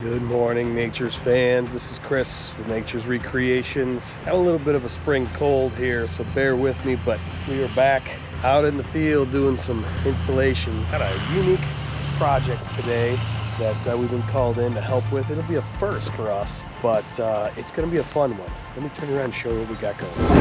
Good morning, Nature's fans. This is Chris with Nature's Recreations. Had a little bit of a spring cold here, so bear with me, but we are back out in the field doing some installation. Got a unique project today that we've been called in to help with. It'll be a first for us, but it's gonna be a fun one. Let me turn around and show you what we got going.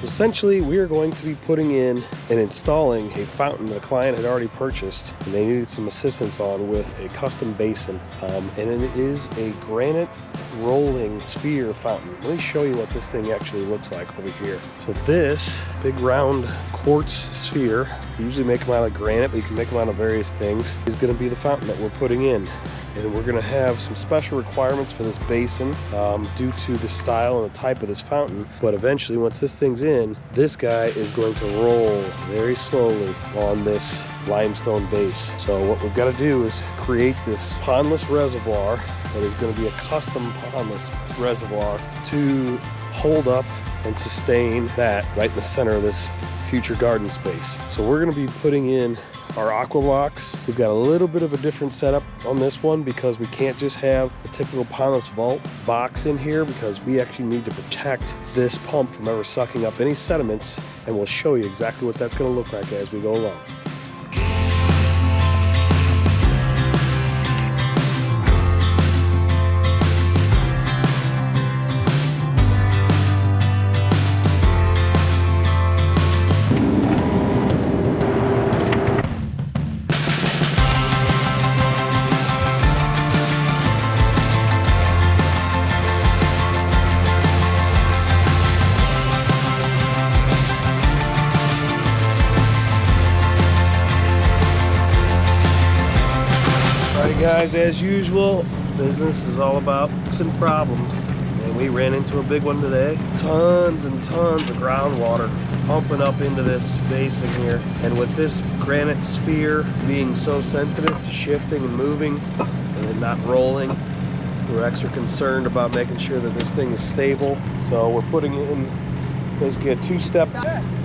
Essentially, we are going to be putting in and installing a fountain that a client had already purchased, and they needed some assistance on with a custom basin. And it is a granite rolling sphere fountain. Let me show you what this thing actually looks like over here. So this big round quartz sphere, you usually make them out of granite, but you can make them out of various things, is going to be the fountain that we're putting in. And we're going to have some special requirements for this basin due to the style and the type of this fountain. But eventually, once this thing's in, this guy is going to roll very slowly on this limestone base. So what we've got to do is create this pondless reservoir that is going to be a custom pondless reservoir to hold up and sustain that right in the center of this future garden space. So we're going to be putting in our aqua blocks. We've got a little bit of a different setup on this one because we can't just have a typical pondless vault box in here, because we actually need to protect this pump from ever sucking up any sediments, and we'll show you exactly what that's going to look like as we go along. Guys, as usual, business is all about fixing problems, and we ran into a big one today. Tons and tons of groundwater pumping up into this basin here, and with this granite sphere being so sensitive to shifting and moving and not rolling, we're extra concerned about making sure that this thing is stable. So we're putting in basically a two-step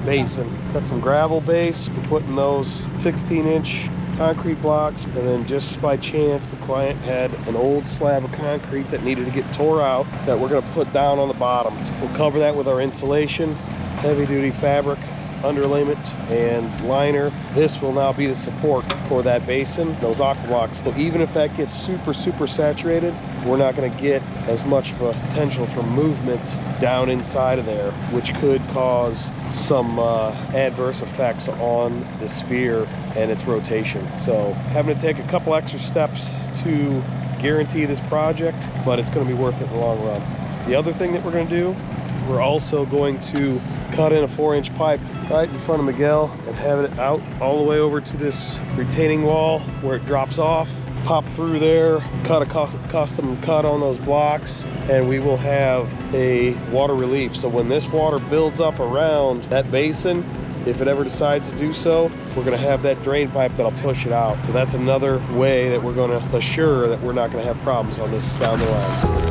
basin. Got some gravel base, we're putting those 16-inch concrete blocks, and then just by chance the client had an old slab of concrete that needed to get tore out that we're going to put down on the bottom. We'll cover that with our insulation, heavy duty fabric underlayment and liner. This will now be the support for that basin, those aqua blocks. So even if that gets super saturated, we're not going to get as much of a potential for movement down inside of there, which could cause some adverse effects on the sphere and its rotation. So having to take a couple extra steps to guarantee this project, but it's going to be worth it in the long run. The other thing that we're going to do, we're also going to cut in a 4-inch pipe right in front of Miguel and have it out all the way over to this retaining wall where it drops off. Pop through there, cut a custom cut on those blocks, and we will have a water relief. So when this water builds up around that basin, if it ever decides to do so, we're going to have that drain pipe that'll push it out. So that's another way that we're going to assure that we're not going to have problems on this down the line.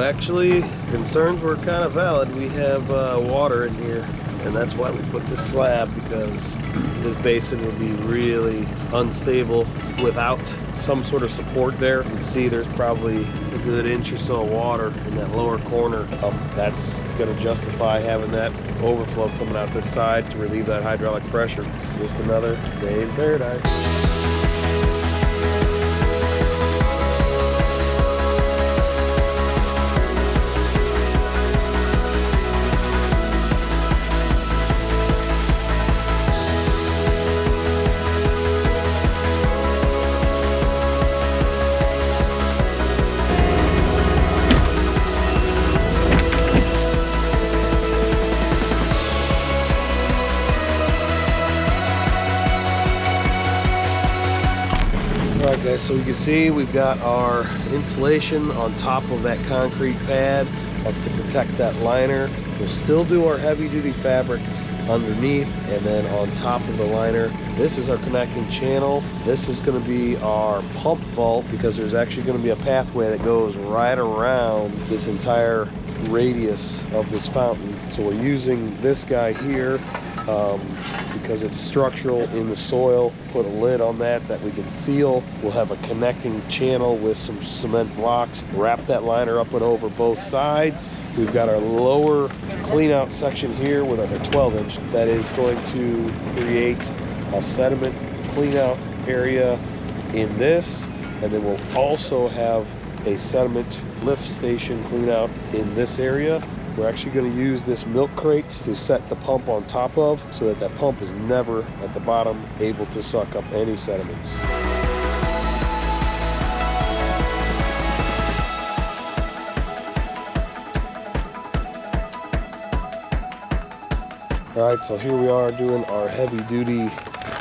Actually, concerns were kind of valid. We have water in here, and that's why we put this slab, because this basin would be really unstable without some sort of support there. You can see there's probably a good inch or so of water in that lower corner. That's going to justify having that overflow coming out this side to relieve that hydraulic pressure. Just another day in paradise. Alright guys, so you can see we've got our insulation on top of that concrete pad. That's to protect that liner. We'll still do our heavy duty fabric underneath, and then on top of the liner, this is our connecting channel. This is going to be our pump vault, because there's actually going to be a pathway that goes right around this entire radius of this fountain. So we're using this guy here because it's structural in the soil. Put a lid on that we can seal. We'll have a connecting channel with some cement blocks. Wrap that liner up and over both sides. We've got our lower clean out section here with our 12-inch that is going to create a sediment clean out area in this, and then we'll also have a sediment lift station clean out in this area. We're actually going to use this milk crate to set the pump on top of, so that that pump is never at the bottom able to suck up any sediments. Alright, so here we are doing our heavy duty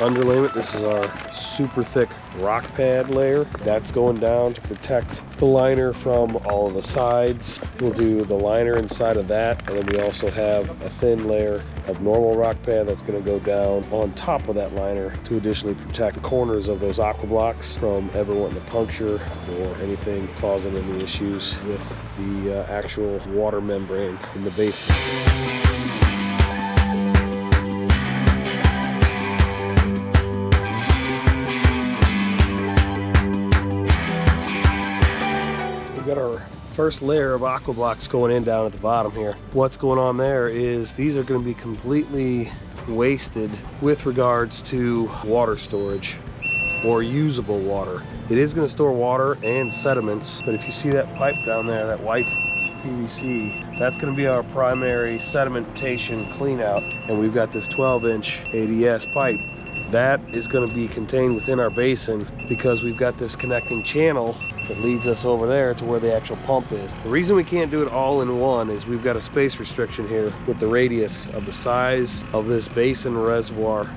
underlayment. This is our super thick rock pad layer. That's going down to protect the liner from all of the sides. We'll do the liner inside of that, and then we also have a thin layer of normal rock pad that's going to go down on top of that liner to additionally protect the corners of those aqua blocks from ever wanting to puncture or anything causing any issues with the actual water membrane in the basin. Got our first layer of aqua blocks going in down at the bottom here. What's going on there is these are going to be completely wasted with regards to water storage or usable water. It is going to store water and sediments, but if you see that pipe down there, that white PVC, that's going to be our primary sedimentation clean out, and we've got this 12-inch ADS pipe that is going to be contained within our basin, because we've got this connecting channel that leads us over there to where the actual pump is. The reason we can't do it all in one is we've got a space restriction here with the radius of the size of this basin reservoir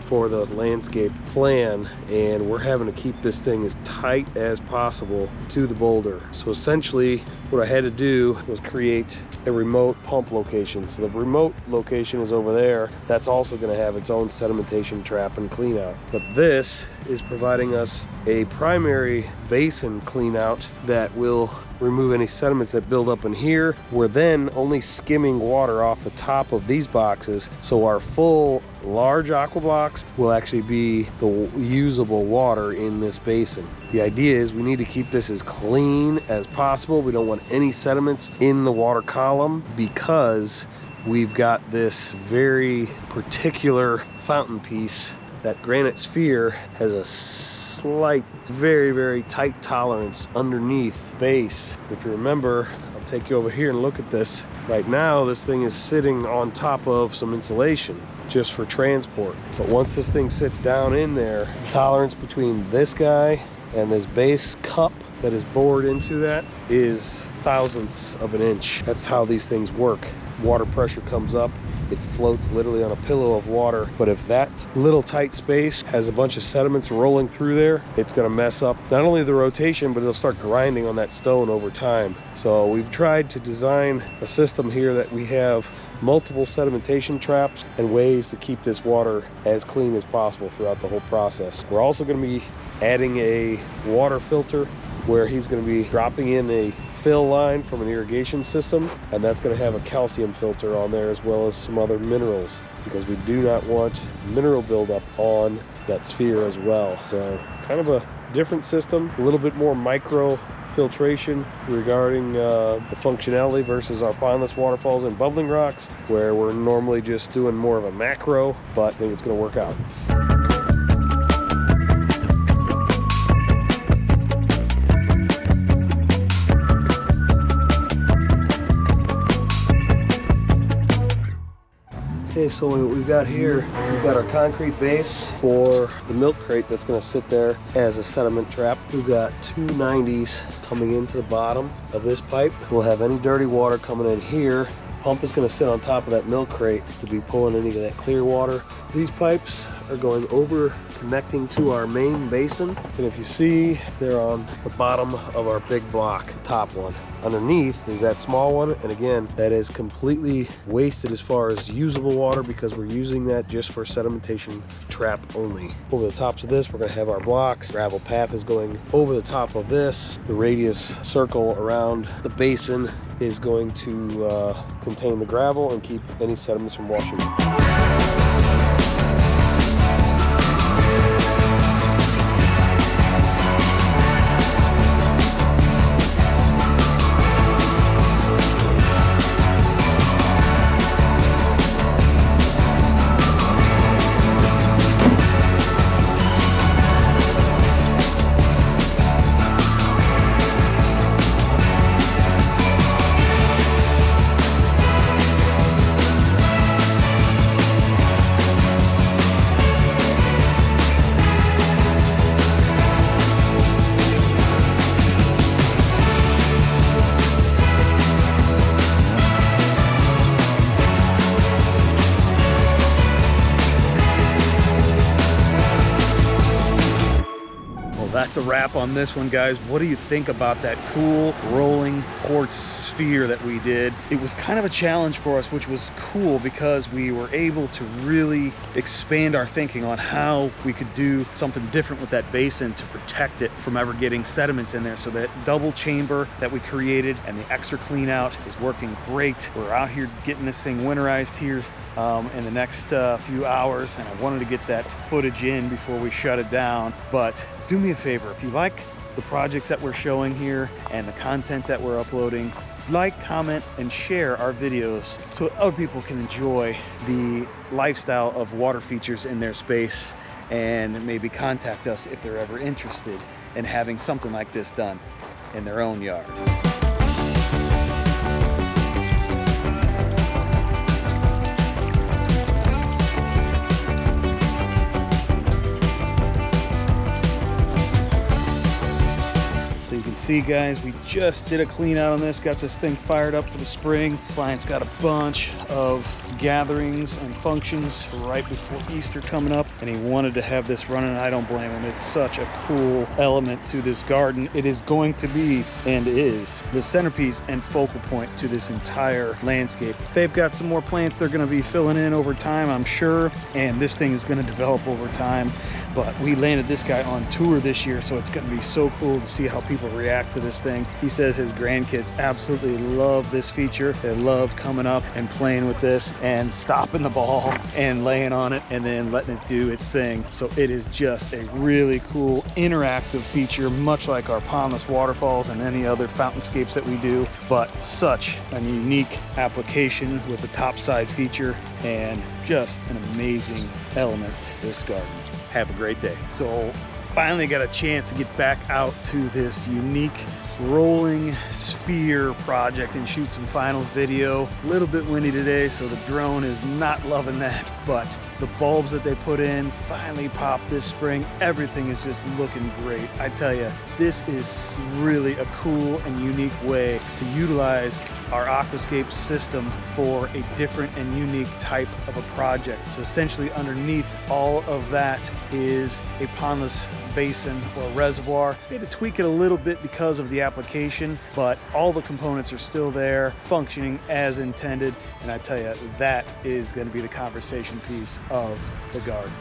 for the landscape plan, and we're having to keep this thing as tight as possible to the boulder. So essentially what I had to do was create a remote pump location. So the remote location is over there. That's also going to have its own sedimentation trap and clean out. But this is providing us a primary basin clean out that will remove any sediments that build up in here. We're then only skimming water off the top of these boxes, so our full large aqua blocks will actually be the usable water in this basin. The idea is we need to keep this as clean as possible. We don't want any sediments in the water column, because we've got this very particular fountain piece. That granite sphere has a slight, very tight tolerance underneath base. If you remember, I'll take you over here and look at this. Right now, this thing is sitting on top of some insulation just for transport. But once this thing sits down in there, the tolerance between this guy and this base cup that is bored into that is thousandths of an inch. That's how these things work. Water pressure comes up, it floats literally on a pillow of water. But if that little tight space has a bunch of sediments rolling through there, it's going to mess up not only the rotation, but it'll start grinding on that stone over time. So we've tried to design a system here that we have multiple sedimentation traps and ways to keep this water as clean as possible throughout the whole process. We're also going to be adding a water filter where he's going to be dropping in a fill line from an irrigation system, and that's going to have a calcium filter on there as well as some other minerals, because we do not want mineral buildup on that sphere as well. So kind of a different system, a little bit more micro filtration regarding the functionality versus our pondless waterfalls and bubbling rocks, where we're normally just doing more of a macro, but I think it's going to work out. Okay, so what we've got here, we've got our concrete base for the milk crate that's going to sit there as a sediment trap. We've got two 90s coming into the bottom of this pipe. We'll have any dirty water coming in here Pump is going to sit on top of that milk crate to be pulling any of that clear water. These pipes are going over, connecting to our main basin. And if you see, they're on the bottom of our big block, top one. Underneath is that small one, and again, that is completely wasted as far as usable water because we're using that just for sedimentation trap only. Over the tops of this, we're going to have our blocks. Gravel path is going over the top of this. The radius circle around the basin is going to contain the gravel and keep any sediments from washing out. That's a wrap on this one, guys. What do you think about that cool rolling quartz sphere that we did? It was kind of a challenge for us, which was cool because we were able to really expand our thinking on how we could do something different with that basin to protect it from ever getting sediments in there. So that double chamber that we created and the extra clean out is working great. We're out here getting this thing winterized here in the next few hours, and I wanted to get that footage in before we shut it down. But do me a favor, if you like the projects that we're showing here and the content that we're uploading, like, comment, and share our videos so other people can enjoy the lifestyle of water features in their space, and maybe contact us if they're ever interested in having something like this done in their own yard. See, guys, we just did a clean out on this, got this thing fired up for the spring. Client's got a bunch of gatherings and functions right before Easter coming up, and he wanted to have this running. I don't blame him. It's such a cool element to this garden. It is going to be, and is, the centerpiece and focal point to this entire landscape. They've got some more plants they're going to be filling in over time, I'm sure, and this thing is going to develop over time. But we landed this guy on tour this year, so it's going to be so cool to see how people react to this thing. He says his grandkids absolutely love this feature. They love coming up and playing with this and stopping the ball and laying on it and then letting it do its thing. So it is just a really cool interactive feature, much like our pondless waterfalls and any other fountainscapes that we do, but such a unique application with the topside feature and just an amazing element to this garden. Have a great day. So finally got a chance to get back out to this unique rolling sphere project and shoot some final video. A little bit windy today, so the drone is not loving that, but the bulbs that they put in finally popped this spring. Everything is just looking great. I tell you, this is really a cool and unique way to utilize our aquascape system for a different and unique type of a project. So essentially underneath all of that is a pondless basin or reservoir. We had to tweak it a little bit because of the application, but all the components are still there, functioning as intended. And I tell you, that is going to be the conversation piece of the garden.